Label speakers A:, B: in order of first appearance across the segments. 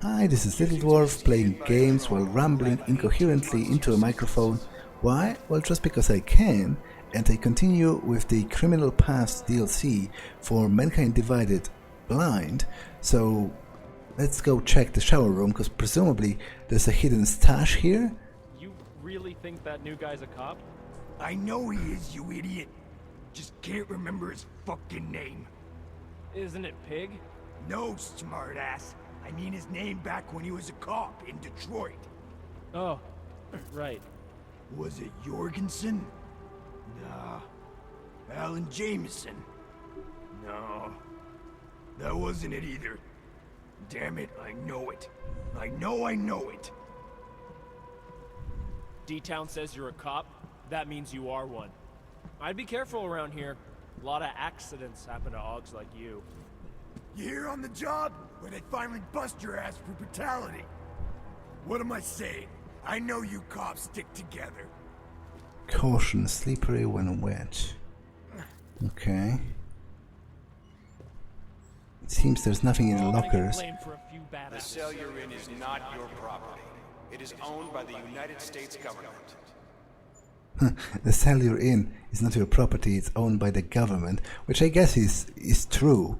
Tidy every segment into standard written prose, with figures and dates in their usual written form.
A: Hi, this is Little Dwarf playing games while rambling incoherently into a microphone. Why? Well, just because I can, and I continue with the Criminal Past DLC for Mankind Divided Blind, so let's go check the shower room, because presumably there's a hidden stash here.
B: You really think that new guy's a cop?
C: I know he is, you idiot. Just can't remember his fucking name.
B: Isn't it Pig?
C: No, smartass. I mean his name back when he was a cop in Detroit.
B: Oh, right.
C: Was it Jorgensen? Nah. Alan Jameson? No. That wasn't it either. Damn it, I know it. I know it.
B: D-Town says you're a cop. That means you are one. I'd be careful around here. A lot of accidents happen to Augs like you.
C: You here on the job? Or they finally bust your ass for brutality? What am I saying? I know you cops stick together.
A: Caution, slippery when wet. Okay. It seems there's nothing in the lockers.
D: The cell you're in is not your property. It is owned by the United States government.
A: The cell you're in is not your property, it's owned by the government, which I guess is true.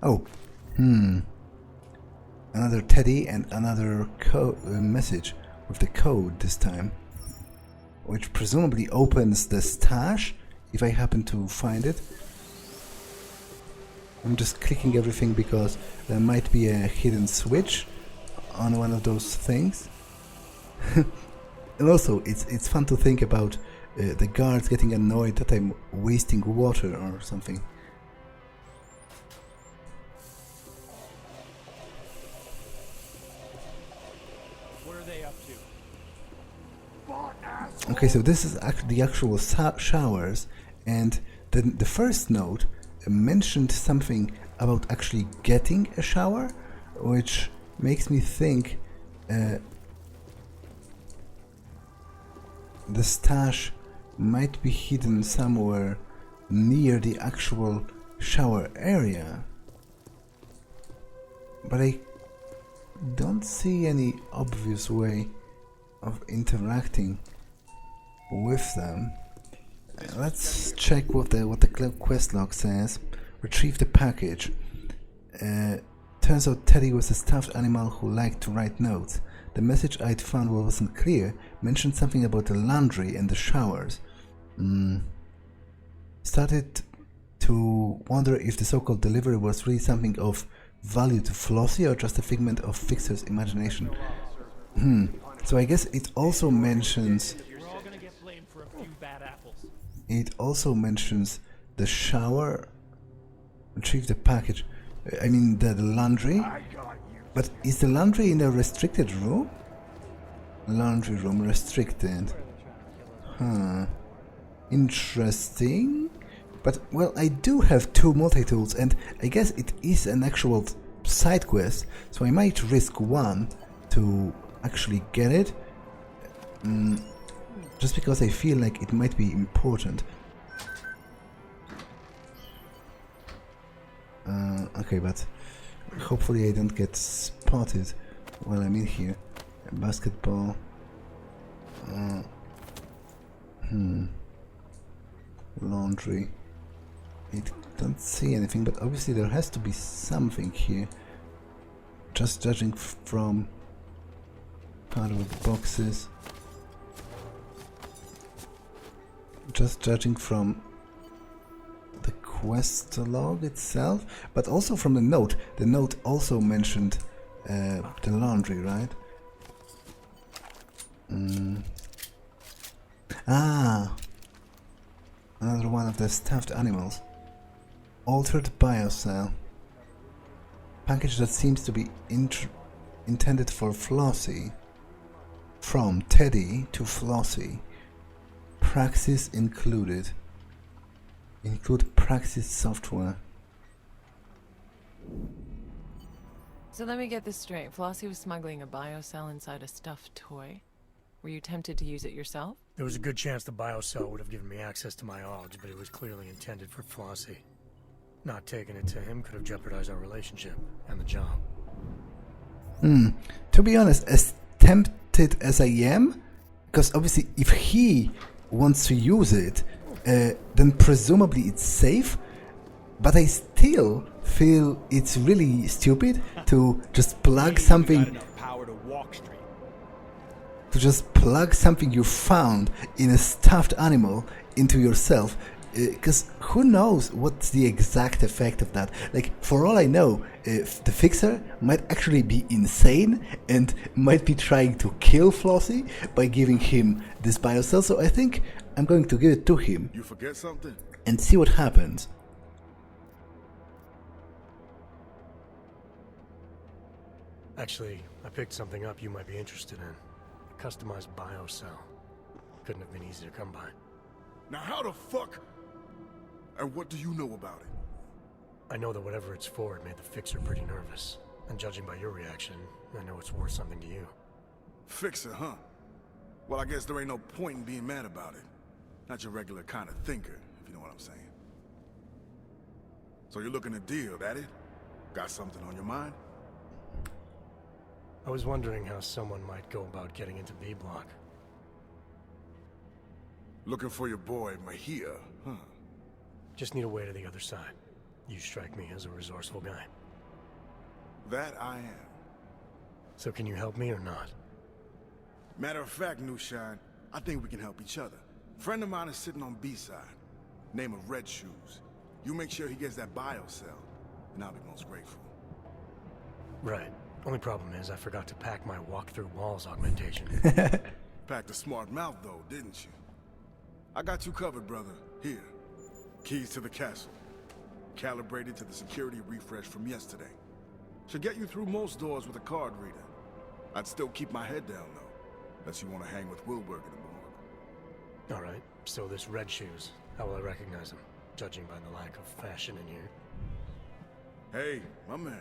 A: Oh, another teddy and another message with the code this time, which presumably opens the stash, if I happen to find it. I'm just clicking everything because there might be a hidden switch on one of those things. And also, it's fun to think about the guards getting annoyed that I'm wasting water or something.
B: What are they up to?
A: Okay, so this is the actual showers, and the first note mentioned something about actually getting a shower, which makes me think the stash might be hidden somewhere near the actual shower area, but I don't see any obvious way of interacting with them. Let's check what the quest log says. Retrieve the package. Turns out Teddy was a stuffed animal who liked to write notes. The message I'd found wasn't clear, mentioned something about the laundry and the showers. Started to wonder if the so-called delivery was really something of value to Flossy or just a figment of Fixer's imagination. So I guess it also mentions...
B: We're all gonna get blamed for a few bad apples.
A: It also mentions the shower, retrieve the package, I mean the laundry. But is the laundry in a restricted room? Laundry room restricted. Interesting. But, well, I do have 2 multi-tools, and I guess it is an actual side quest, so I might risk one to actually get it. Just because I feel like it might be important. Okay, but hopefully I don't get spotted while I'm in here. Basketball. Laundry. I don't see anything, but obviously there has to be something here. Just judging from part of the boxes. Just judging from the quest log itself, but also from the note. The note also mentioned the laundry, right? Another one of the stuffed animals. Altered biocell. Package that seems to be intended for Flossy. From Teddy to Flossy. Praxis included. Include Praxis software.
E: So let me get this straight. Flossy was smuggling a biocell inside a stuffed toy. Were you tempted to use it yourself?
F: There was a good chance the biocell would have given me access to my Augs, but it was clearly intended for Flossy. Not taking it to him could have jeopardized our relationship and the job.
A: To be honest, as tempted as I am, because obviously if he wants to use it, then presumably it's safe, but I still feel it's really stupid to just plug something, you found in a stuffed animal into yourself, because who knows what's the exact effect of that. Like, for all I know, the fixer might actually be insane and might be trying to kill Flossy by giving him this biocell, so I think I'm going to give it to him.
G: You forget something?
A: And see what happens.
F: Actually, I picked something up you might be interested in. A customized biocell. Couldn't have been easy to come by.
G: Now how the fuck? And what do you know about it?
F: I know that whatever it's for, it made the fixer pretty nervous. And judging by your reaction, I know it's worth something to you.
G: Fixer, huh? Well, I guess there ain't no point in being mad about it. Not your regular kind of thinker, if you know what I'm saying. So you're looking to deal, that it? Got something on your mind?
F: I was wondering how someone might go about getting into B block.
G: Looking for your boy, Mahia, huh?
F: Just need a way to the other side. You strike me as a resourceful guy.
G: That I am.
F: So can you help me or not?
G: Matter of fact, New Shine, I think we can help each other. Friend of mine is sitting on B-side. Name of Red Shoes. You make sure he gets that biocell, and I'll be most grateful.
F: Right. Only problem is I forgot to pack my walk-through walls augmentation.
G: Packed a smart mouth though, didn't you? I got you covered, brother. Here. Keys to the castle. Calibrated to the security refresh from yesterday. Should get you through most doors with a card reader. I'd still keep my head down though, unless you want to hang with Wilberg in the morgue.
F: Alright, so this Red Shoes, how will I recognize him? Judging by the lack of fashion in here.
G: Hey, my man.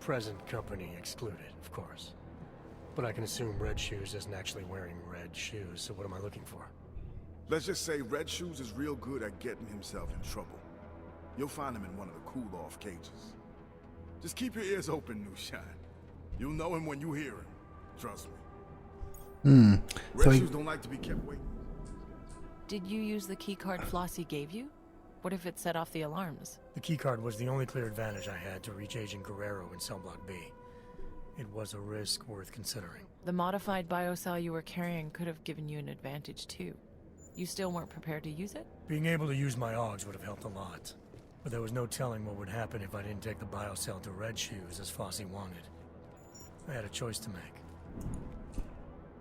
F: Present company excluded, of course. But I can assume Red Shoes isn't actually wearing red shoes, so what am I looking for?
G: Let's just say Red Shoes is real good at getting himself in trouble. You'll find him in one of the cool-off cages. Just keep your ears open, New Shine. You'll know him when you hear him. Trust me. Red Shoes don't like to be kept waiting.
E: Did you use the keycard Flossy gave you? What if it set off the alarms?
F: The keycard was the only clear advantage I had to reach Agent Guerrero in Cell Block B. It was a risk worth considering.
E: The modified biocell you were carrying could have given you an advantage too. You still weren't prepared to use it?
F: Being able to use my AUGs would have helped a lot. But there was no telling what would happen if I didn't take the biocell to Red Shoes as Flossy wanted. I had a choice to make.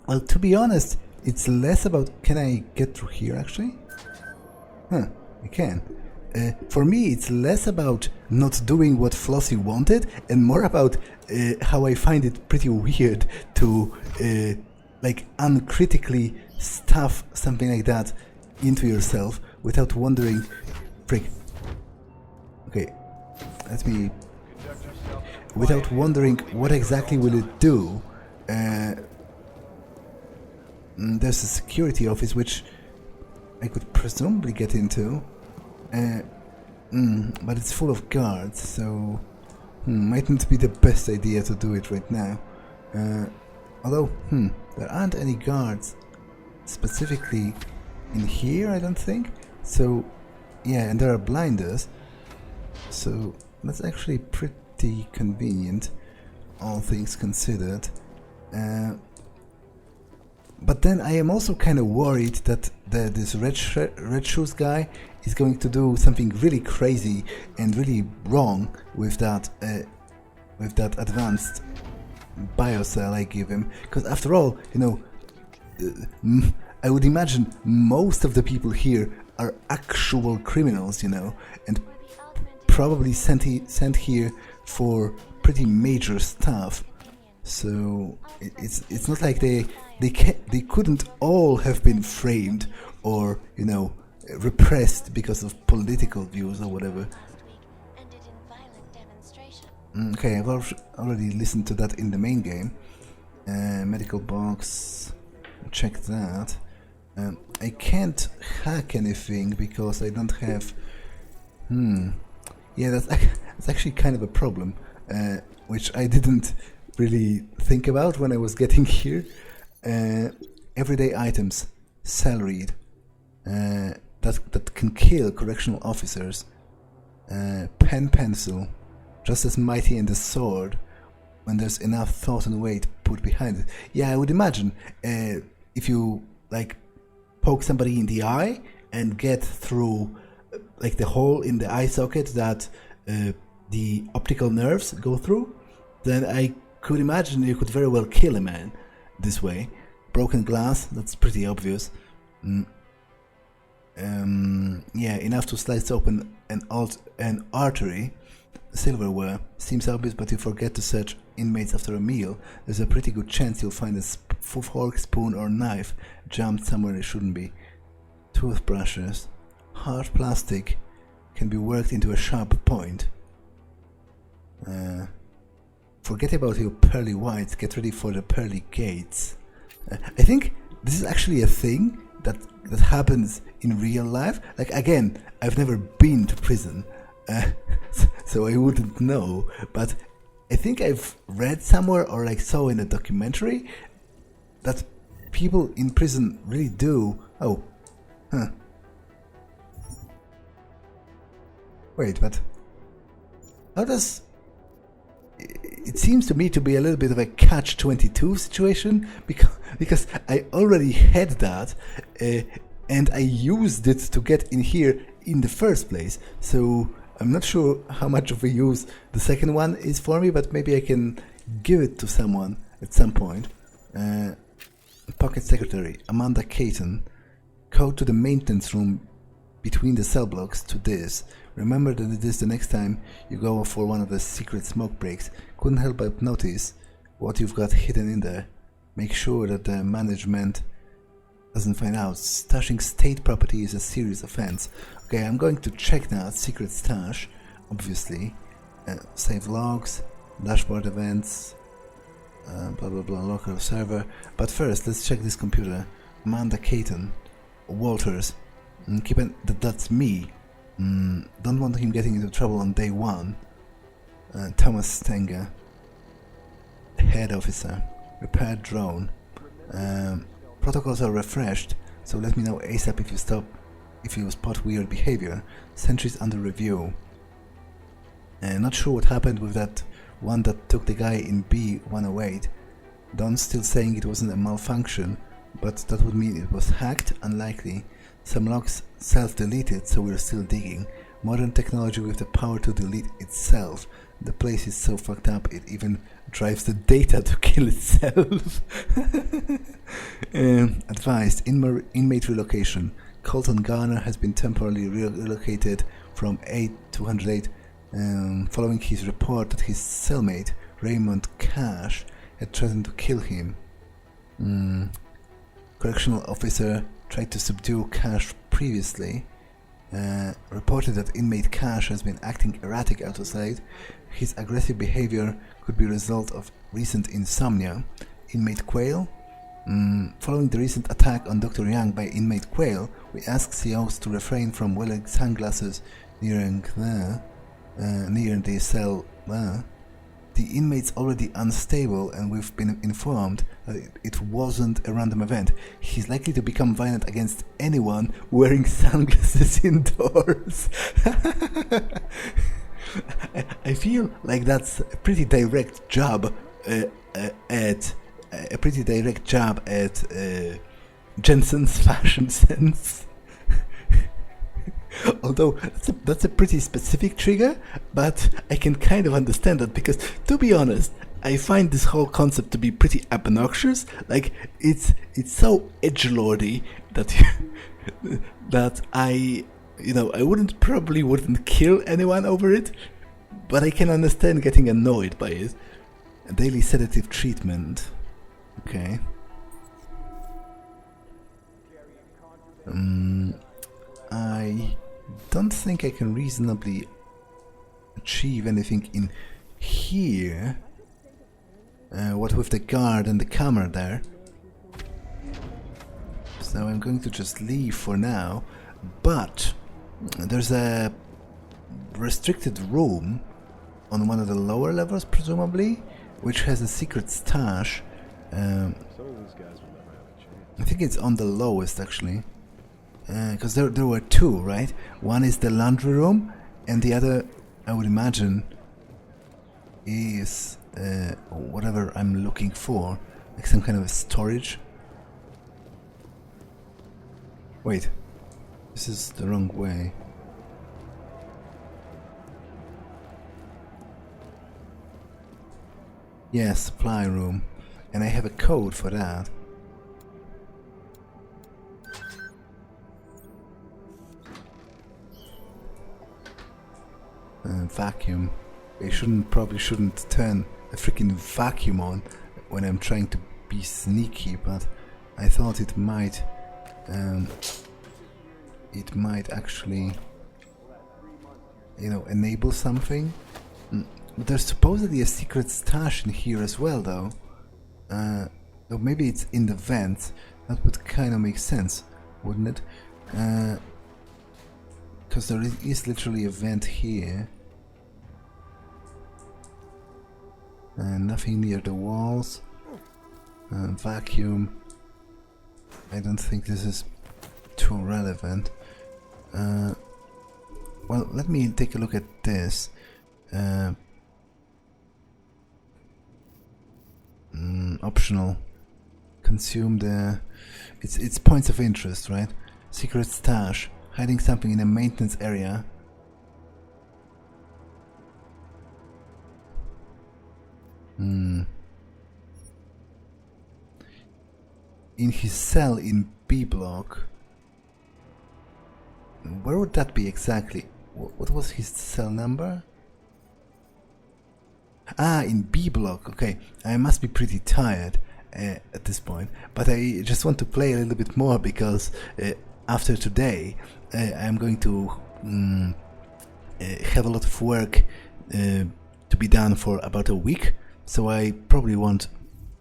A: Well, to be honest, it's less about can I get through here actually? Huh, I can. For me, it's less about not doing what Flossy wanted and more about how I find it pretty weird to like uncritically stuff something like that into yourself without wondering. Frick. Okay, let me. Without wondering what exactly will it do. There's a security office which I could presumably get into, but it's full of guards, so might not be the best idea to do it right now. Although, there aren't any guards specifically in here, I don't think. So, yeah, and there are blinders, so that's actually pretty convenient, all things considered. But then I am also kind of worried that this red shoes guy is going to do something really crazy and really wrong with that advanced biocell I give him. Because after all, you know, I would imagine most of the people here are actual criminals, you know, and probably sent here for pretty major stuff. So it's not like they couldn't all have been framed or, you know, repressed because of political views or whatever. Okay, I've already listened to that in the main game. Medical box, check that. I can't hack anything because I don't have. Yeah, that's actually kind of a problem, which I didn't really think about when I was getting here. Everyday items, cell read, that can kill correctional officers. Pen pencil, just as mighty as a sword when there's enough thought and weight put behind it. Yeah, I would imagine if you like poke somebody in the eye and get through like the hole in the eye socket that the optical nerves go through, then I could imagine you could very well kill a man this way. Broken glass, that's pretty obvious. Yeah, enough to slice open an artery. Silverware seems obvious, but you forget to search inmates after a meal. There's a pretty good chance you'll find a fork, spoon, or knife jammed somewhere it shouldn't be. Toothbrushes, hard plastic, can be worked into a sharp point. Forget about your pearly whites. Get ready for the pearly gates. I think this is actually a thing that happens in real life. Like, again, I've never been to prison, so I wouldn't know, but I think I've read somewhere or like saw in a documentary that people in prison really do. Oh, huh. Wait, but how does... It seems to me to be a little bit of a catch-22 situation, because I already had that and I used it to get in here in the first place, so I'm not sure how much of a use the second one is for me, but maybe I can give it to someone at some point. Pocket Secretary, Amanda Caton. Code to the maintenance room between the cell blocks to this. Remember that it is the next time you go for one of the secret smoke breaks. Couldn't help but notice what you've got hidden in there. Make sure that the management doesn't find out. Stashing state property is a serious offense. Okay, I'm going to check that secret stash, obviously. Save logs, dashboard events, blah blah blah, local server. But first, let's check this computer. Amanda Caton, Walters. Keep it that's me. Don't want him getting into trouble on day one. Thomas Stenger, head officer. Repaired drone. Protocols are refreshed, so let me know ASAP if you spot weird behavior. Sentries under review. Not sure what happened with that one that took the guy in B108. Don's still saying it wasn't a malfunction, but that would mean it was hacked. Unlikely. Some logs self-deleted, so we're still digging. Modern technology with the power to delete itself. The place is so fucked up it even drives the data to kill itself. Advised, inmate relocation. Colton Garner has been temporarily relocated from 8 to 108 following his report that his cellmate, Raymond Cash, had threatened to kill him. Correctional officer tried to subdue Cash previously. Reported that inmate Cash has been acting erratic outside. His aggressive behavior could be a result of recent insomnia. Inmate Quayle. Following the recent attack on Dr. Young by inmate Quayle, we asked COs to refrain from wearing sunglasses near the cell. The inmate's already unstable, and we've been informed that it wasn't a random event. He's likely to become violent against anyone wearing sunglasses indoors. I feel like that's a pretty direct jab at Jensen's fashion sense. Although that's a pretty specific trigger, but I can kind of understand that, because to be honest, I find this whole concept to be pretty obnoxious. Like, it's so edgelordy that that I probably wouldn't kill anyone over it, but I can understand getting annoyed by it. A daily sedative treatment. Okay. I don't think I can reasonably achieve anything in here. What with the guard and the camera there. So I'm going to just leave for now. But there's a restricted room on one of the lower levels, presumably, which has a secret stash. I think it's on the lowest actually, because there were two, right? One is the laundry room, and the other, I would imagine, is whatever I'm looking for, like some kind of a storage. Wait, this is the wrong way. Yeah, supply room, and I have a code for that. Vacuum. I probably shouldn't turn a freaking vacuum on when I'm trying to be sneaky, but I thought it might actually, you know, enable something. But there's supposedly a secret stash in here as well, though. Though maybe it's in the vents. That would kind of make sense, wouldn't it? Because there is literally a vent here. Nothing near the walls. Vacuum. I don't think this is too relevant. Well, let me take a look at this. Optional. Consume the... It's points of interest, right? Secret stash. Hiding something in a maintenance area. In his cell in B block. Where would that be exactly? What was his cell number? Ah, in B block. Okay, I must be pretty tired at this point, but I just want to play a little bit more because after today I'm going to have a lot of work to be done for about a week, so I probably won't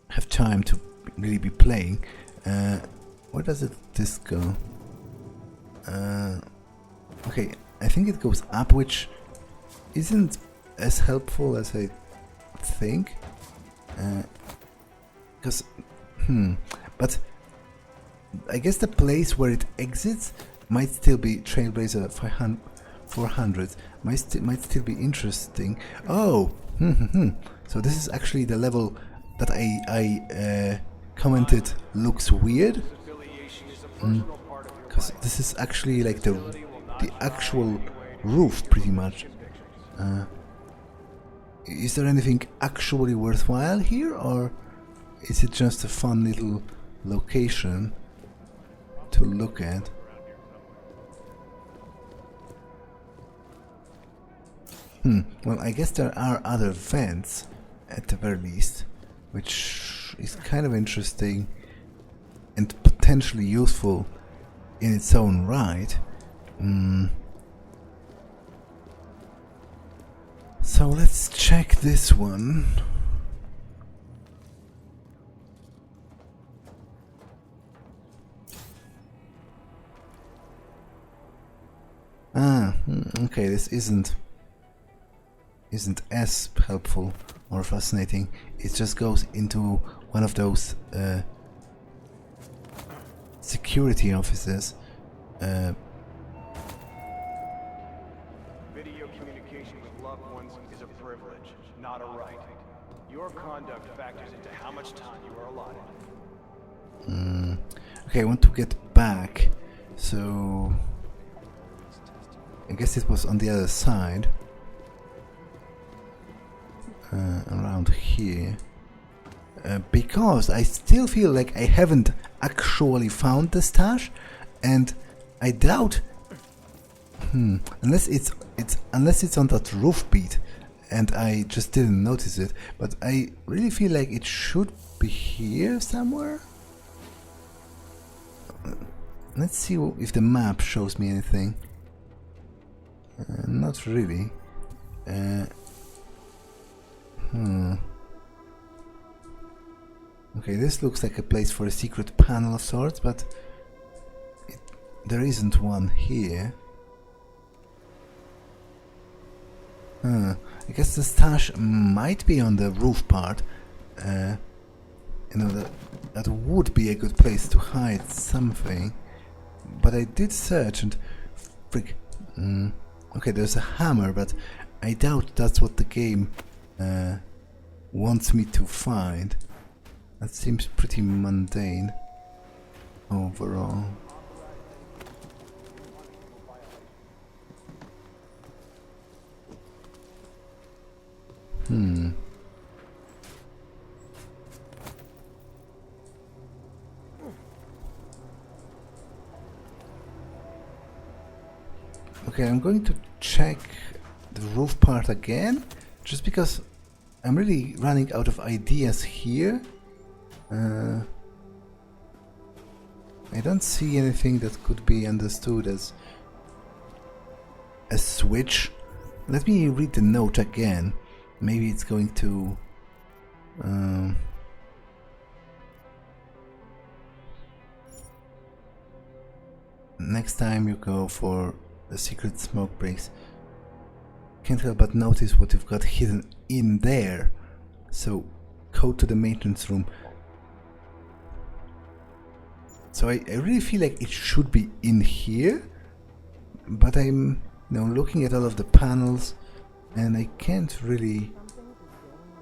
A: have time to really be playing. Where does this go? Okay, I think it goes up, which isn't as helpful as I think. Because, but I guess the place where it exits might still be Trailblazer 400. Might still be interesting. Oh, so this is actually the level that I commented looks weird. Because this is actually like the actual roof, pretty much. Is there anything actually worthwhile here, or is it just a fun little location to look at? Well, I guess there are other vents, at the very least, which is kind of interesting and potentially useful in its own right. So let's check this one. Okay, this isn't as helpful or fascinating. It just goes into one of those security offices.
D: Video communication with loved ones is a privilege, not a right. Your conduct factors into how much time you are allotted.
A: Okay, I want to get back, so I guess it was on the other side, around here, because I still feel like I haven't actually found the stash, and I doubt, unless it's on that roof beat, and I just didn't notice it. But I really feel like it should be here somewhere. Let's see if the map shows me anything. Not really. Okay, this looks like a place for a secret panel of sorts, but there isn't one here. I guess the stash might be on the roof part. You know, that would be a good place to hide something. But I did search and... Frick. Okay, there's a hammer, but I doubt that's what the game wants me to find. That seems pretty mundane overall. Okay, I'm going to check the roof part again, just because I'm really running out of ideas here. I don't see anything that could be understood as a switch. Let me read the note again. Maybe it's going to... next time you go for the secret smoke breaks, can't help but notice what you've got hidden in there. So, code to the maintenance room. So I really feel like it should be in here, but I'm looking at all of the panels and I can't really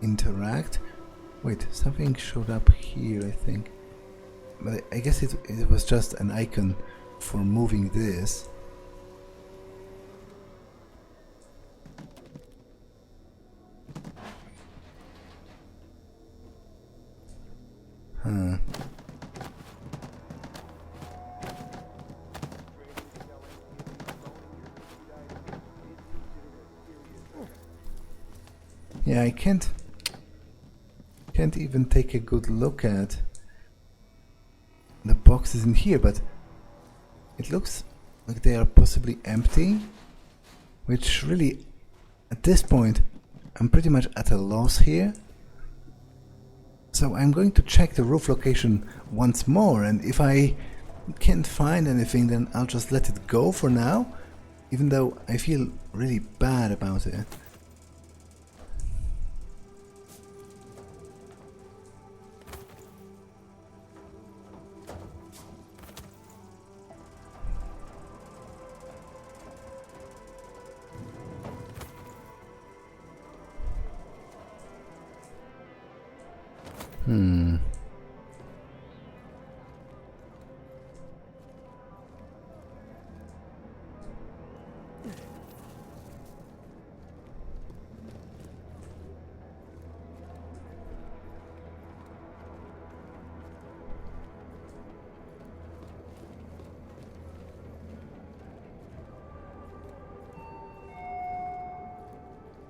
A: interact. Wait, something showed up here, I think. But I guess it was just an icon for moving this. Yeah, I can't even take a good look at the boxes in here, but it looks like they are possibly empty, which really, at this point, I'm pretty much at a loss here. So I'm going to check the roof location once more, and if I can't find anything, then I'll just let it go for now, even though I feel really bad about it.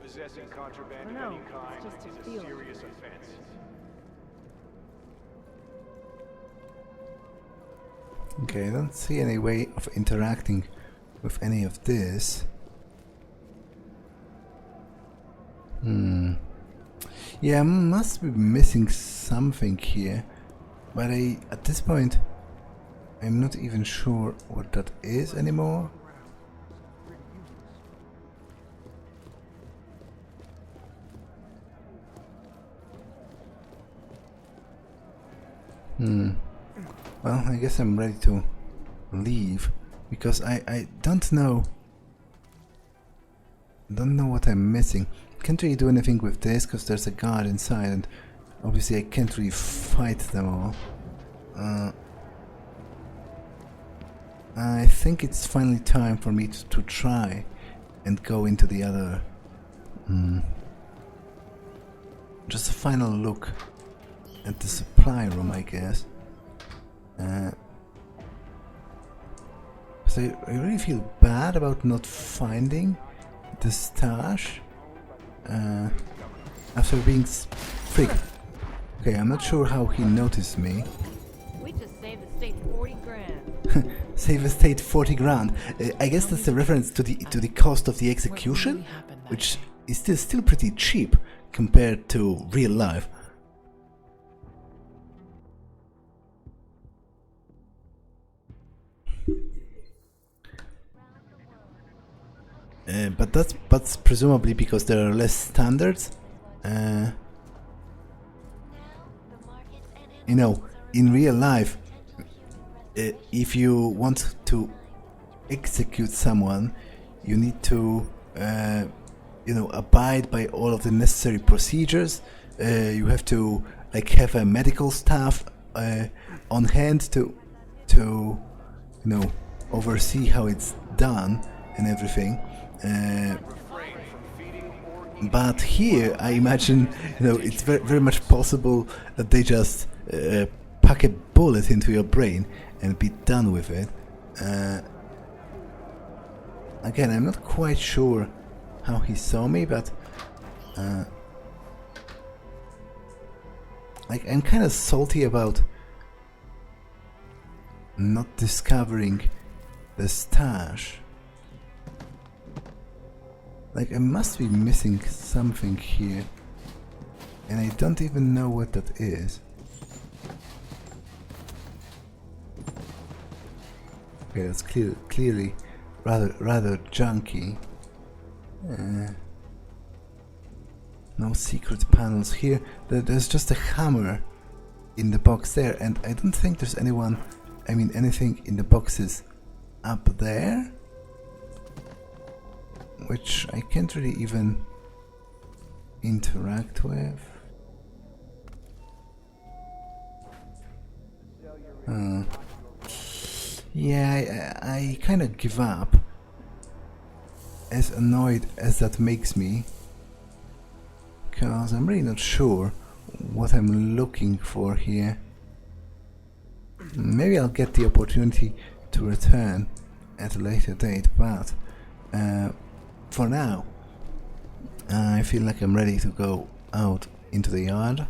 D: Possessing contraband of any kind is a serious offense.
A: Okay, I don't see any way of interacting with any of this. Yeah, I must be missing something here, but at this point, I'm not even sure what that is anymore. Well, I guess I'm ready to leave, because I don't know what I'm missing. Can't really do anything with this because there's a guard inside, and obviously I can't really fight them all. I think it's finally time for me to try and go into the other... just a final look at the supply room, I guess. So I really feel bad about not finding the stash after being frigged. Okay, I'm not sure how he noticed me.
E: We just saved the state 40 grand.
A: Save the state 40 grand. I guess that's a reference to the cost of the execution, which is still pretty cheap compared to real life. But that's presumably because there are less standards. You know, in real life, if you want to execute someone, you need to, you know, abide by all of the necessary procedures. You have to like have a medical staff on hand to you know, oversee how it's done and everything. But here, I imagine, you know, it's very much possible that they just pack a bullet into your brain and be done with it. Again, I'm not quite sure how he saw me, but like, I'm kind of salty about not discovering the stash. Like, I must be missing something here, and I don't even know what that is. Okay, that's clearly rather junky. No secret panels here. There's just a hammer in the box there, and I don't think there's anything in the boxes up there, which I can't really even interact with. Yeah, I kind of give up, as annoyed as that makes me, because I'm really not sure what I'm looking for here. Maybe I'll get the opportunity to return at a later date, but for now, I feel like I'm ready to go out into the yard.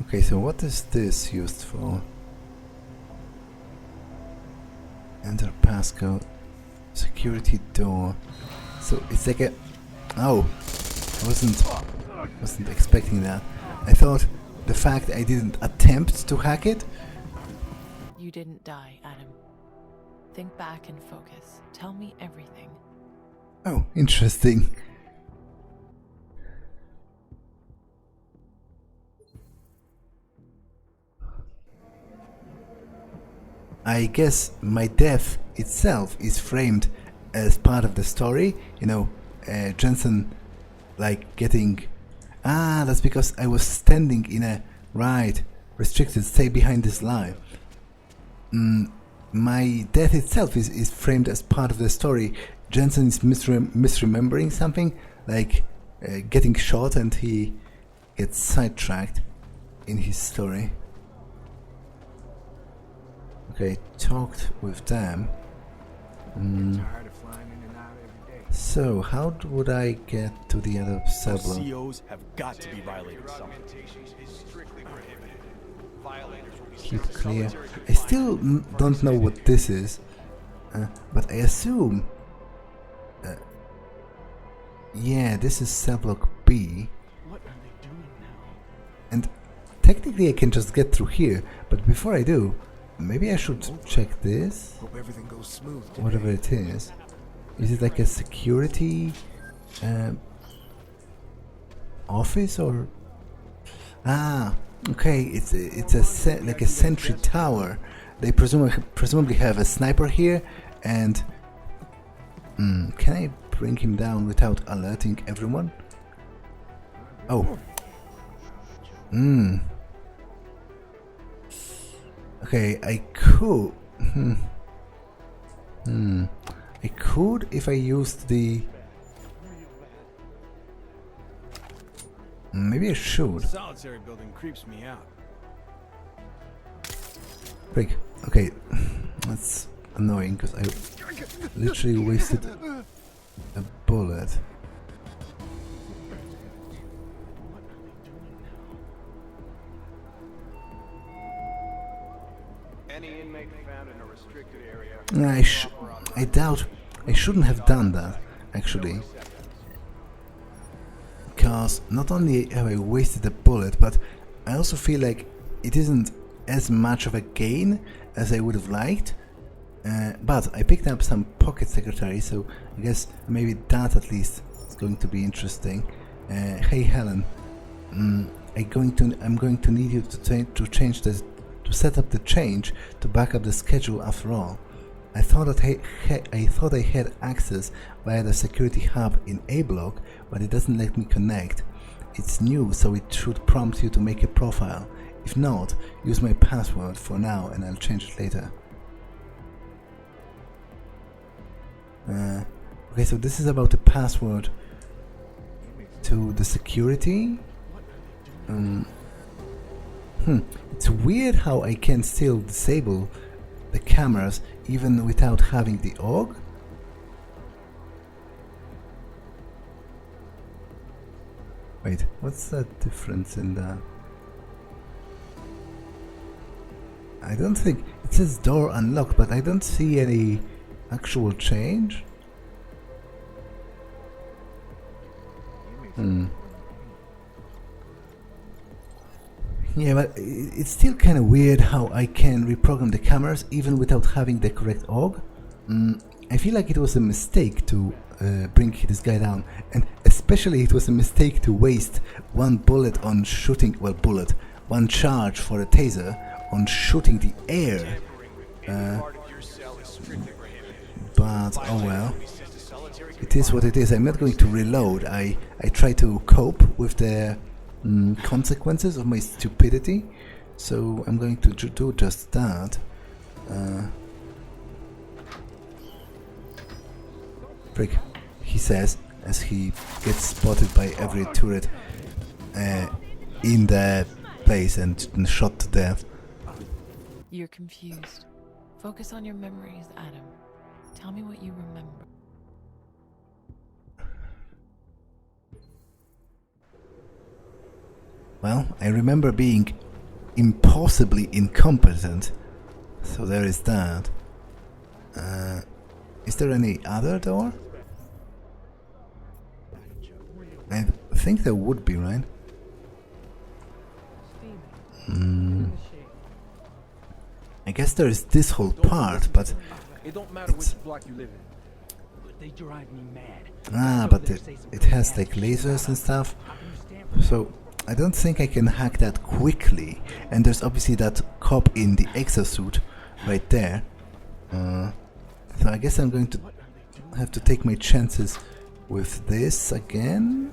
A: Okay, so what is this used for? Enter passcode, security door. So it's like a... Oh, I wasn't expecting that. I thought the fact I didn't attempt to hack it.
E: You didn't die, Adam. Think back and focus. Tell me everything.
A: Oh, interesting. I guess my death itself is framed as part of the story. You know, Jensen, like, getting... Ah, that's because I was standing in a restricted, stay behind this line. My death itself is framed as part of the story. Jensen is misremembering something, like getting shot, and he gets sidetracked in his story. Okay, talked with them. So, how would I get to the other subblock?
H: COs have got to be violated somewhere.
A: Keep clear. I still don't know what this is, but I assume... yeah, this is subblock B.
H: What are they doing now?
A: And technically I can just get through here, but before I do, maybe I should check this.
C: Hope everything goes smooth.
A: Whatever it is. Is it like a security office or... Ah, okay, it's like a sentry tower. They presumably have a sniper here, and... can I bring him down without alerting everyone? Oh. Okay, I could... I could if I used the... Maybe I should.
H: Solitary building creeps me out.
A: Break. Okay, that's annoying because I literally wasted a bullet.
D: Any inmate found in a restricted area.
A: I doubt I shouldn't have done that, actually. Because not only have I wasted a bullet, but I also feel like it isn't as much of a gain as I would have liked. But I picked up some pocket secretary, so I guess maybe that at least is going to be interesting. Hey Helen, I'm going to need you to change this, to set up the change to back up the schedule. After all, I thought I had access via the security hub in A block, but it doesn't let me connect. It's new, so it should prompt you to make a profile. If not, use my password for now and I'll change it later. Okay, so this is about the password to the security. It's weird how I can still disable the cameras even without having the AUG. Wait, what's the difference in the... I don't think... It says door unlocked, but I don't see any actual change. Yeah, but it's still kind of weird how I can reprogram the cameras even without having the correct AUG. I feel like it was a mistake to bring this guy down, and especially it was a mistake to waste one bullet on shooting, well, one charge for a taser on shooting the air. But oh well, it is what it is. I'm not going to reload. I try to cope with the consequences of my stupidity, so I'm going to do just that. Frick, he says as he gets spotted by every turret in the place and shot to death.
E: You're confused. Focus on your memories, Adam. Tell me what you remember.
A: Well, I remember being impossibly incompetent, so there is that. Is there any other door? I think there would be, right? I guess there is this whole part, but
I: it don't matter which block you live in. But they drive me mad.
A: But it has like lasers and stuff, so I don't think I can hack that quickly. And there's obviously that cop in the exosuit right there. So I guess I'm going to have to take my chances with this again.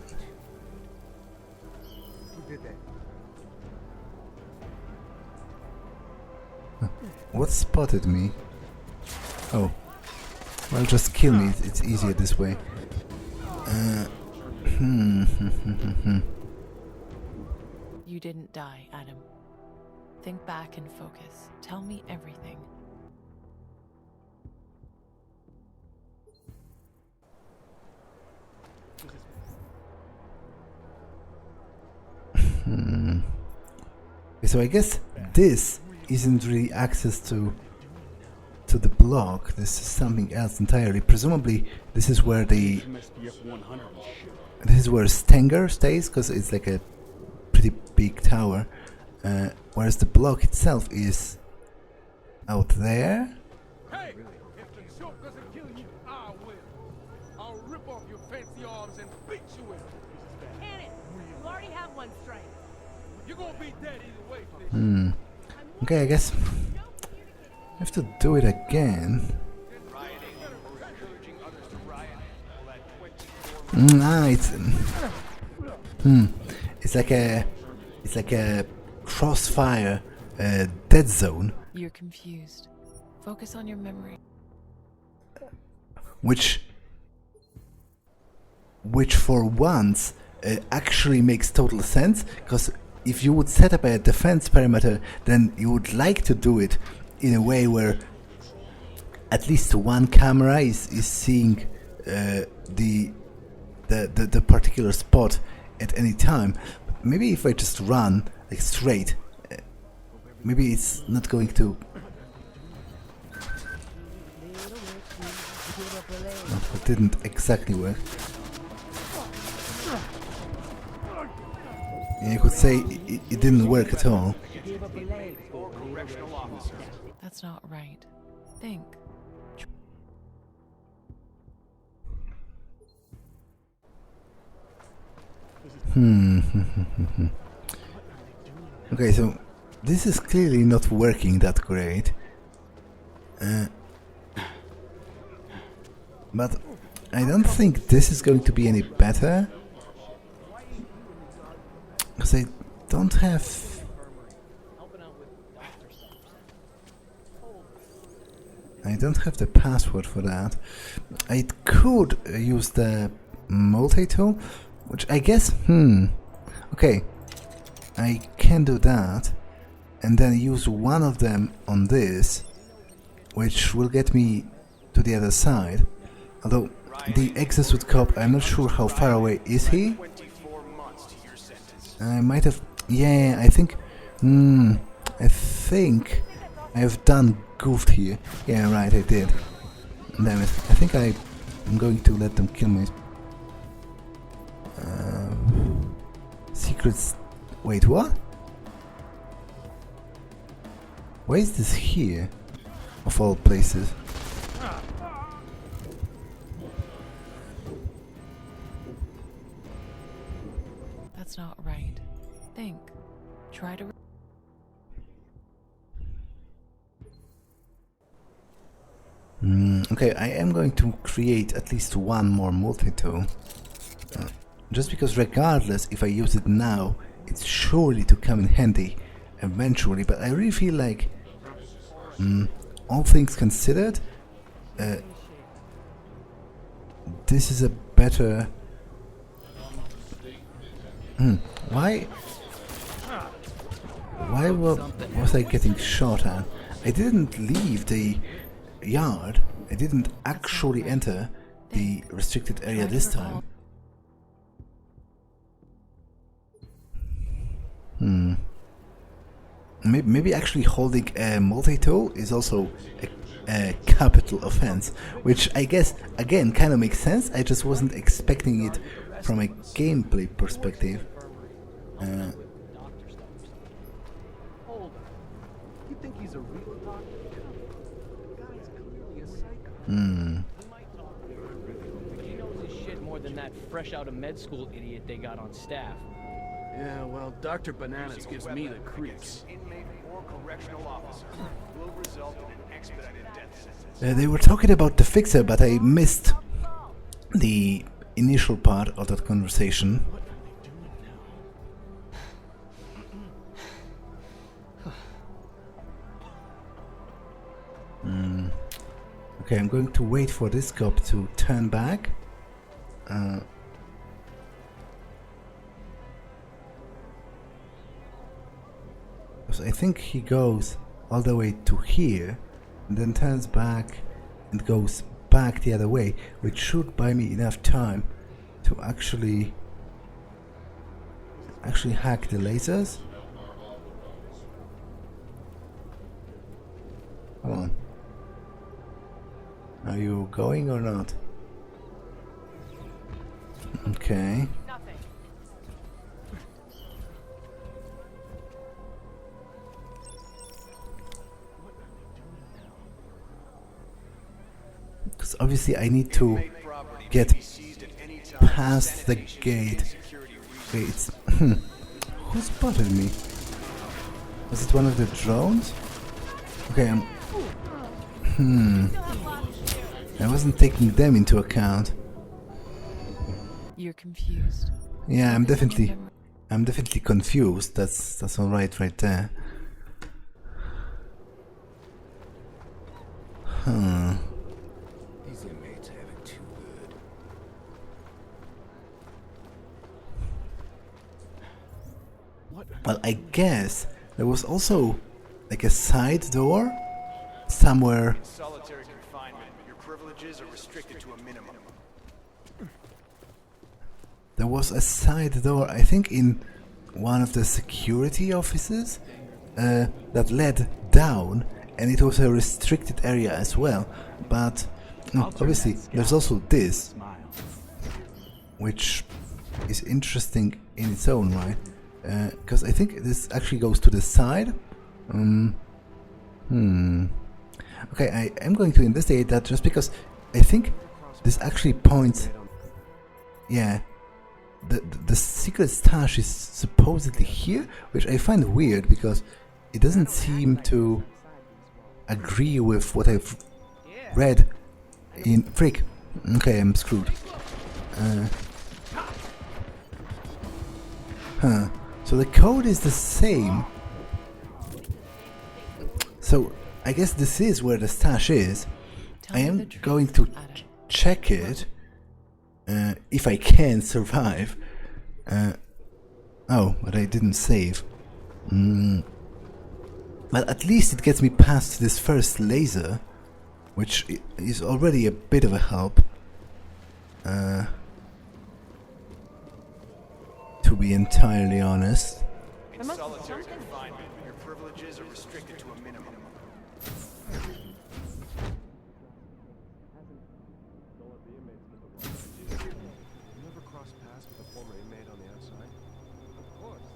A: What spotted me? Oh, well, just kill me. It's easier this way.
E: You didn't die, Adam. Think back and focus. Tell me everything.
A: So I guess this isn't really access to the block. This is something else entirely. Presumably, this is where Stenger stays, because it's like a pretty big tower. Whereas the block itself is out there.
I: Hey, if the joke doesn't kill you, I will. I'll rip off your fancy arms and beat you with it.
J: Cannon, you already have one strike.
I: You're gonna be dead either way for this.
A: Okay, I guess I have to do it again. It's like a crossfire dead zone.
E: You're confused. Focus on your memory.
A: Which for once actually makes total sense, because if you would set up a defense perimeter, then you would like to do it in a way where at least one camera is seeing the particular spot at any time. Maybe if I just run like straight, maybe it's not going to. No, it didn't exactly work. You could say it didn't work at all.
E: That's not right. Think.
A: Okay, so this is clearly not working that great. But I don't think this is going to be any better. Because I don't have... I don't have the password for that. I could use the multi-tool, which I guess... Okay. I can do that. And then use one of them on this, which will get me to the other side. Although, the execute cop, I'm not sure how far away is he? I might have... Yeah, I think... I think I've done goofed here. Yeah, right, I did. Damn it. I think I'm going to let them kill me. Secrets... Wait, what? Why is this here? Of all places.
E: That's not right. Think. Try to...
A: Okay, I am going to create at least one more multi-tool. Just because regardless if I use it now, it's surely to come in handy eventually, but I really feel like, all things considered, this is a better... Why was I getting shot at? I didn't leave the yard. I didn't actually enter the restricted area this time. Maybe actually holding a multi-tool is also a capital offense, which I guess, again, kind of makes sense. I just wasn't expecting it from a gameplay perspective.
K: He knows his shit more than that fresh out of med school idiot they got on staff.
H: Yeah, well, Dr. Bananas gives me the creeps.
D: Inmate or correctional officer will result in an expedited death sentence.
A: They were talking about the fixer, but I missed the initial part of that conversation. Okay, I'm going to wait for this cop to turn back. Because I think he goes all the way to here, and then turns back and goes back the other way, which should buy me enough time to actually hack the lasers. Hold on. Are you going or not? Okay. Because obviously I need to get past the gate. Okay, it's... Who spotted me? Was it one of the drones? Okay, I wasn't taking them into account.
E: You're confused.
A: Yeah, I'm definitely confused. That's all right there.
C: These inmates have it too good.
A: Well, I guess there was also like a side door somewhere.
D: In solitary confinement, your privileges are restricted to a minimum.
A: There was a side door, I think, in one of the security offices that led down, and it was a restricted area as well. But obviously, there's also this, which is interesting in its own right. because I think this actually goes to the side. Okay, I am going to investigate that just because I think this actually points. Yeah, the secret stash is supposedly here, which I find weird because it doesn't seem to agree with what I've read in Frick. Okay, I'm screwed. So the code is the same. So I guess this is where the stash is. I am going to check it if I can survive. Oh, but I didn't save. But at least it gets me past this first laser, which is already a bit of a help. To be entirely honest.
D: In solitary confinement, your privileges are restricted to a minimum.
I: You ever cross paths with a former inmate on the outside? Of course.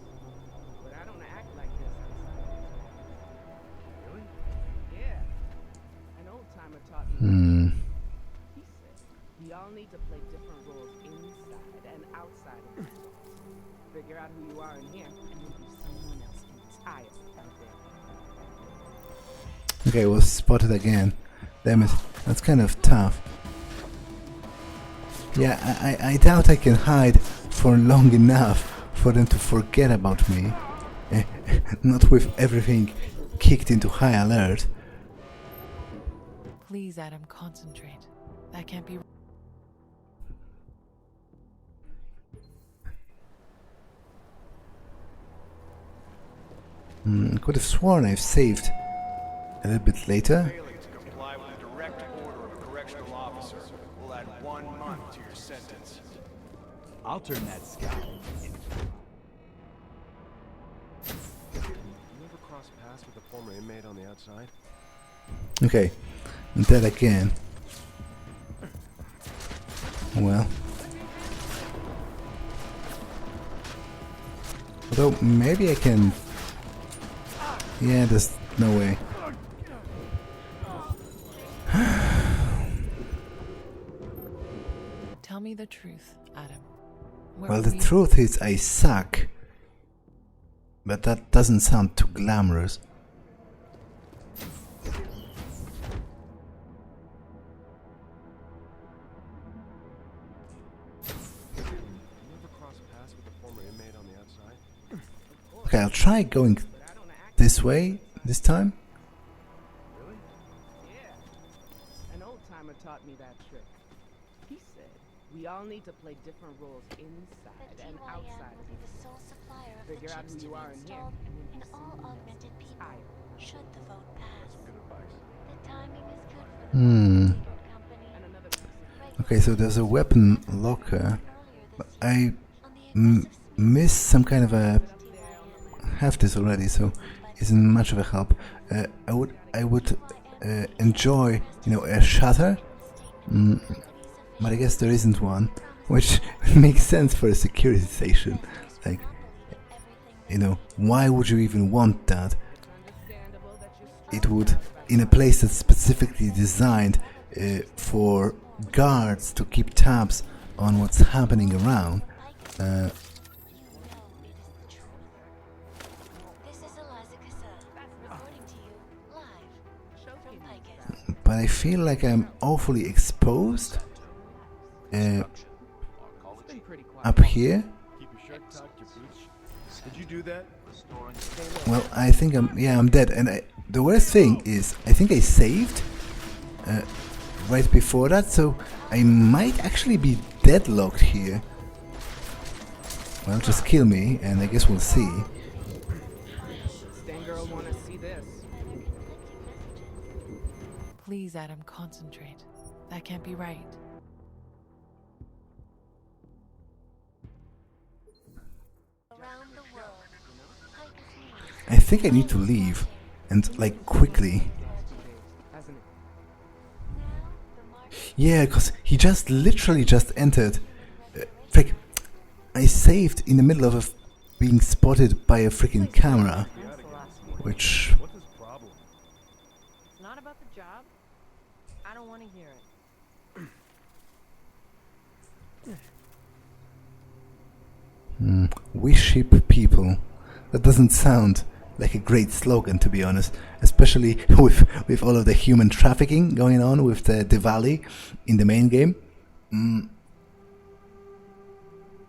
I: But I don't act like this outside. Really? Yeah. An old timer taught me. He said, we all need to play different roles inside and outside of this. Figure out who you are in here, and you'll be someone else entirely out there.
A: Okay, was spotted again. Damn it, that's kind of tough. Yeah, I doubt I can hide for long enough for them to forget about me. Not with everything kicked into high alert.
E: Please, Adam, concentrate. That can't be.
A: Could have sworn I've saved a little bit later.
D: Failing to comply with a direct order of a correctional officer will add 1 month to your sentence.
L: I'll turn that scowl.
I: You ever cross paths with a former inmate on the outside?
A: Okay, and that again. Well. Although, maybe I can... Yeah, there's no way.
E: Tell me the truth, Adam. Where
A: Well,
E: were
A: the
E: you?
A: truth is I suck. But that doesn't sound too glamorous. Okay, I'll try going this way this time.
I: Really? Yeah. An old timer taught me that trick. He said, we all need to play different roles inside and outside of
M: the sole supplier of
I: Figure out who you are in here, and you'll be
M: in all
I: someone else
M: augmented people,
I: entirely.
M: should the vote pass.
I: Good advice.
M: The timing is good for the company.
I: And another piece of
A: Okay, so there's a weapon locker. But I missed some kind of a... have this already, so isn't much of a help. I would enjoy, you know, a shutter, but I guess there isn't one, which makes sense for a security station. Like, you know, why would you even want that? It would, in a place that's specifically designed for guards to keep tabs on what's happening around. But I feel like I'm awfully exposed up here.
I: Did you do that?
A: Well, I think I'm dead. And the worst thing is, I think I saved right before that, so I might actually be deadlocked here. Well, just kill me, and I guess we'll see.
I: Girl wanna see this.
E: Please, Adam, concentrate. That can't be right.
A: I think I need to leave, and like quickly. Yeah, because he literally just entered. Frick, I saved in the middle of being spotted by a freaking camera, which...
J: It's not about the job. I don't want to hear it.
A: We ship people. That doesn't sound like a great slogan, to be honest, especially with all of the human trafficking going on with the Diwali in the main game.